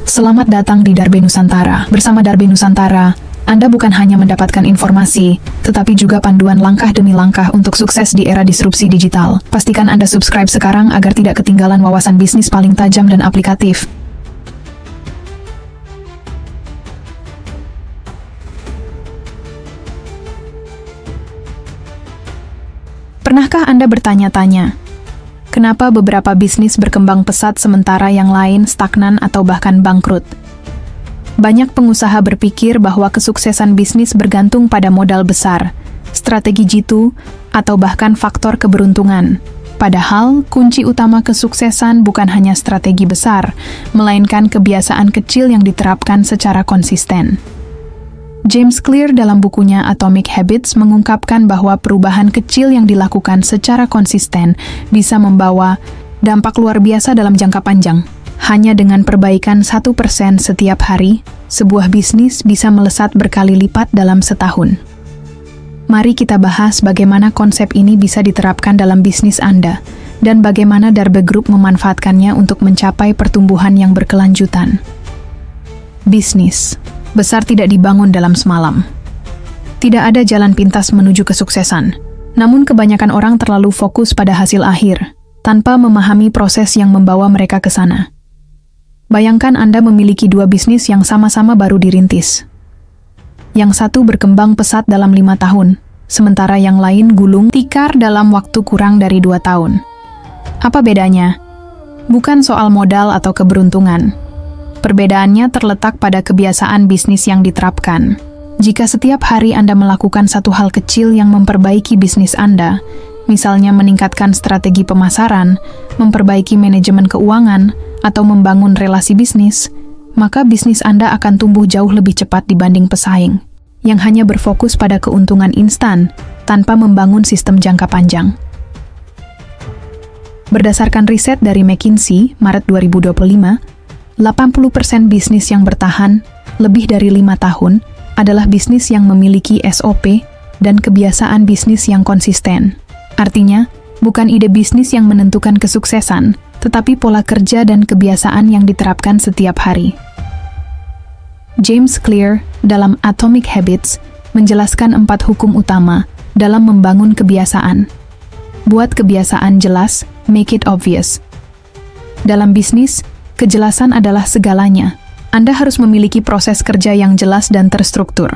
Selamat datang di Darbe Nusantara. Bersama Darbe Nusantara, Anda bukan hanya mendapatkan informasi, tetapi juga panduan langkah demi langkah untuk sukses di era disrupsi digital. Pastikan Anda subscribe sekarang agar tidak ketinggalan wawasan bisnis paling tajam dan aplikatif. Pernahkah Anda bertanya-tanya, kenapa beberapa bisnis berkembang pesat sementara yang lain stagnan atau bahkan bangkrut? Banyak pengusaha berpikir bahwa kesuksesan bisnis bergantung pada modal besar, strategi jitu, atau bahkan faktor keberuntungan. Padahal, kunci utama kesuksesan bukan hanya strategi besar, melainkan kebiasaan kecil yang diterapkan secara konsisten. James Clear dalam bukunya Atomic Habits mengungkapkan bahwa perubahan kecil yang dilakukan secara konsisten bisa membawa dampak luar biasa dalam jangka panjang. Hanya dengan perbaikan 1% setiap hari, sebuah bisnis bisa melesat berkali lipat dalam setahun. Mari kita bahas bagaimana konsep ini bisa diterapkan dalam bisnis Anda, dan bagaimana Darbe Group memanfaatkannya untuk mencapai pertumbuhan yang berkelanjutan. Bisnis besar tidak dibangun dalam semalam. Tidak ada jalan pintas menuju kesuksesan, namun kebanyakan orang terlalu fokus pada hasil akhir, tanpa memahami proses yang membawa mereka ke sana. Bayangkan Anda memiliki dua bisnis yang sama-sama baru dirintis. Yang satu berkembang pesat dalam 5 tahun, sementara yang lain gulung tikar dalam waktu kurang dari 2 tahun. Apa bedanya? Bukan soal modal atau keberuntungan. Perbedaannya terletak pada kebiasaan bisnis yang diterapkan. Jika setiap hari Anda melakukan satu hal kecil yang memperbaiki bisnis Anda, misalnya meningkatkan strategi pemasaran, memperbaiki manajemen keuangan, atau membangun relasi bisnis, maka bisnis Anda akan tumbuh jauh lebih cepat dibanding pesaing, yang hanya berfokus pada keuntungan instan, tanpa membangun sistem jangka panjang. Berdasarkan riset dari McKinsey, Maret 2025, 80% bisnis yang bertahan lebih dari 5 tahun adalah bisnis yang memiliki SOP dan kebiasaan bisnis yang konsisten. Artinya, bukan ide bisnis yang menentukan kesuksesan, tetapi pola kerja dan kebiasaan yang diterapkan setiap hari. James Clear dalam Atomic Habits menjelaskan 4 hukum utama dalam membangun kebiasaan. Buat kebiasaan jelas, make it obvious. Dalam bisnis, kejelasan adalah segalanya. Anda harus memiliki proses kerja yang jelas dan terstruktur.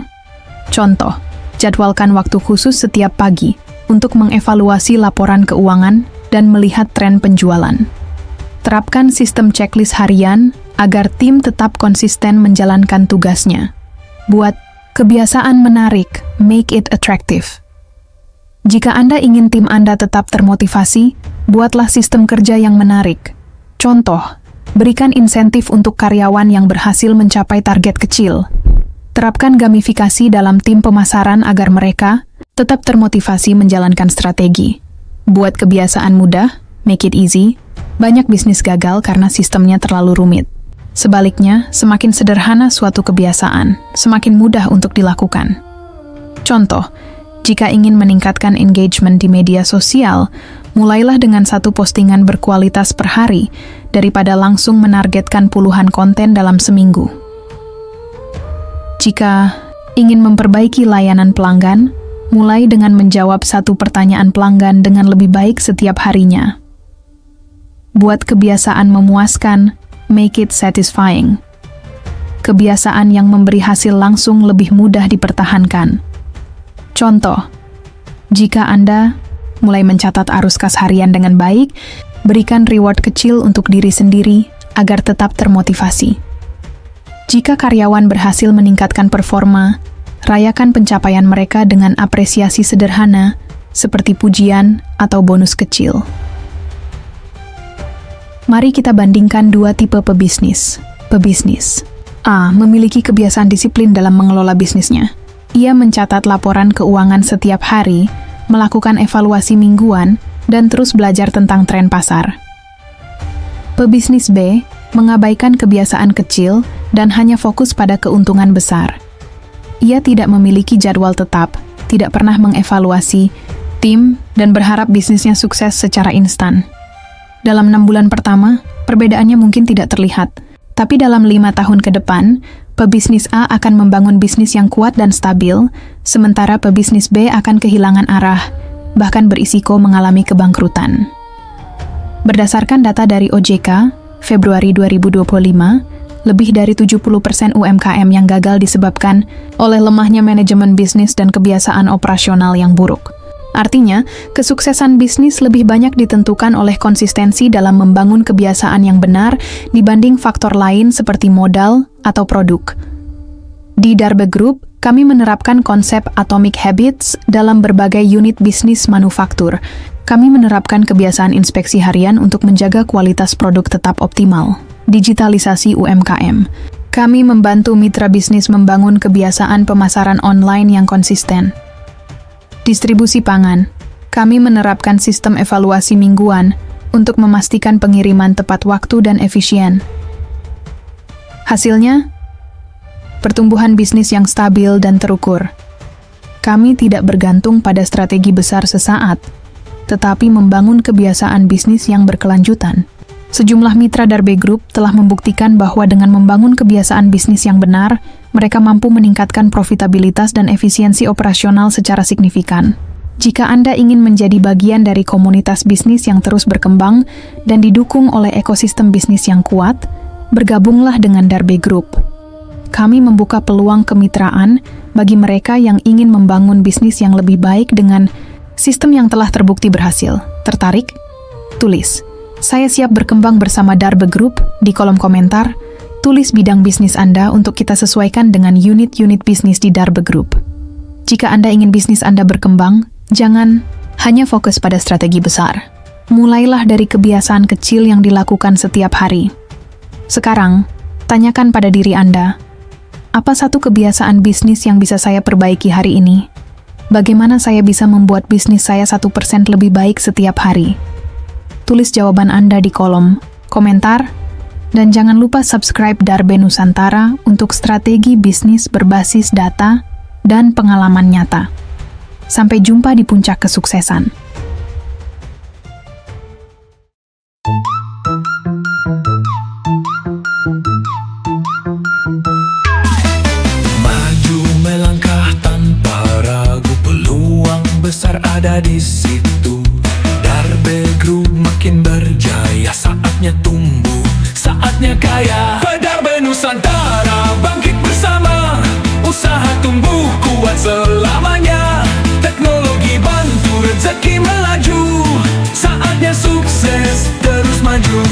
Contoh, jadwalkan waktu khusus setiap pagi untuk mengevaluasi laporan keuangan dan melihat tren penjualan. Terapkan sistem checklist harian agar tim tetap konsisten menjalankan tugasnya. Buat kebiasaan menarik, make it attractive. Jika Anda ingin tim Anda tetap termotivasi, buatlah sistem kerja yang menarik. Contoh, berikan insentif untuk karyawan yang berhasil mencapai target kecil. Terapkan gamifikasi dalam tim pemasaran agar mereka tetap termotivasi menjalankan strategi. Buat kebiasaan mudah, make it easy. Banyak bisnis gagal karena sistemnya terlalu rumit. Sebaliknya, semakin sederhana suatu kebiasaan, semakin mudah untuk dilakukan. Contoh, jika ingin meningkatkan engagement di media sosial, mulailah dengan 1 postingan berkualitas per hari, daripada langsung menargetkan puluhan konten dalam seminggu. Jika ingin memperbaiki layanan pelanggan, mulai dengan menjawab 1 pertanyaan pelanggan dengan lebih baik setiap harinya. Buat kebiasaan memuaskan, make it satisfying. Kebiasaan yang memberi hasil langsung lebih mudah dipertahankan. Contoh, jika Anda mulai mencatat arus kas harian dengan baik, berikan reward kecil untuk diri sendiri agar tetap termotivasi. Jika karyawan berhasil meningkatkan performa, rayakan pencapaian mereka dengan apresiasi sederhana, seperti pujian atau bonus kecil. Mari kita bandingkan 2 tipe pebisnis. Pebisnis A memiliki kebiasaan disiplin dalam mengelola bisnisnya. Ia mencatat laporan keuangan setiap hari, melakukan evaluasi mingguan, dan terus belajar tentang tren pasar. Pebisnis B mengabaikan kebiasaan kecil dan hanya fokus pada keuntungan besar. Ia tidak memiliki jadwal tetap, tidak pernah mengevaluasi tim, dan berharap bisnisnya sukses secara instan. Dalam 6 bulan pertama, perbedaannya mungkin tidak terlihat, Tapi dalam 5 tahun ke depan, pebisnis A akan membangun bisnis yang kuat dan stabil, sementara pebisnis B akan kehilangan arah, bahkan berisiko mengalami kebangkrutan. Berdasarkan data dari OJK, Februari 2025, lebih dari 70% UMKM yang gagal disebabkan oleh lemahnya manajemen bisnis dan kebiasaan operasional yang buruk. Artinya, kesuksesan bisnis lebih banyak ditentukan oleh konsistensi dalam membangun kebiasaan yang benar dibanding faktor lain seperti modal atau produk. Di Darbe Group, kami menerapkan konsep Atomic Habits dalam berbagai unit bisnis manufaktur. Kami menerapkan kebiasaan inspeksi harian untuk menjaga kualitas produk tetap optimal. Digitalisasi UMKM. Kami membantu mitra bisnis membangun kebiasaan pemasaran online yang konsisten. Distribusi pangan. Kami menerapkan sistem evaluasi mingguan untuk memastikan pengiriman tepat waktu dan efisien. Hasilnya, pertumbuhan bisnis yang stabil dan terukur. Kami tidak bergantung pada strategi besar sesaat, tetapi membangun kebiasaan bisnis yang berkelanjutan. Sejumlah mitra Darbe Group telah membuktikan bahwa dengan membangun kebiasaan bisnis yang benar, mereka mampu meningkatkan profitabilitas dan efisiensi operasional secara signifikan. Jika Anda ingin menjadi bagian dari komunitas bisnis yang terus berkembang dan didukung oleh ekosistem bisnis yang kuat, bergabunglah dengan Darbe Group. Kami membuka peluang kemitraan bagi mereka yang ingin membangun bisnis yang lebih baik dengan sistem yang telah terbukti berhasil. Tertarik? Tulis. Saya siap berkembang bersama Darbe Group di kolom komentar. Tulis bidang bisnis Anda untuk kita sesuaikan dengan unit-unit bisnis di Darbe Group. Jika Anda ingin bisnis Anda berkembang, jangan hanya fokus pada strategi besar. Mulailah dari kebiasaan kecil yang dilakukan setiap hari. Sekarang, tanyakan pada diri Anda, apa satu kebiasaan bisnis yang bisa saya perbaiki hari ini? Bagaimana saya bisa membuat bisnis saya 1% lebih baik setiap hari? Tulis jawaban Anda di kolom komentar, dan jangan lupa subscribe Darbe Nusantara untuk strategi bisnis berbasis data dan pengalaman nyata. Sampai jumpa di puncak kesuksesan. Maju melangkah tanpa ragu, peluang besar ada di situ. Darbe Group makin berjaya, saatnya tumbuh, saatnya kaya. Darbe Nusantara bangkit bersama, usaha tumbuh kuat selamanya. Teknologi bantu rezeki melaju, saatnya sukses terus maju.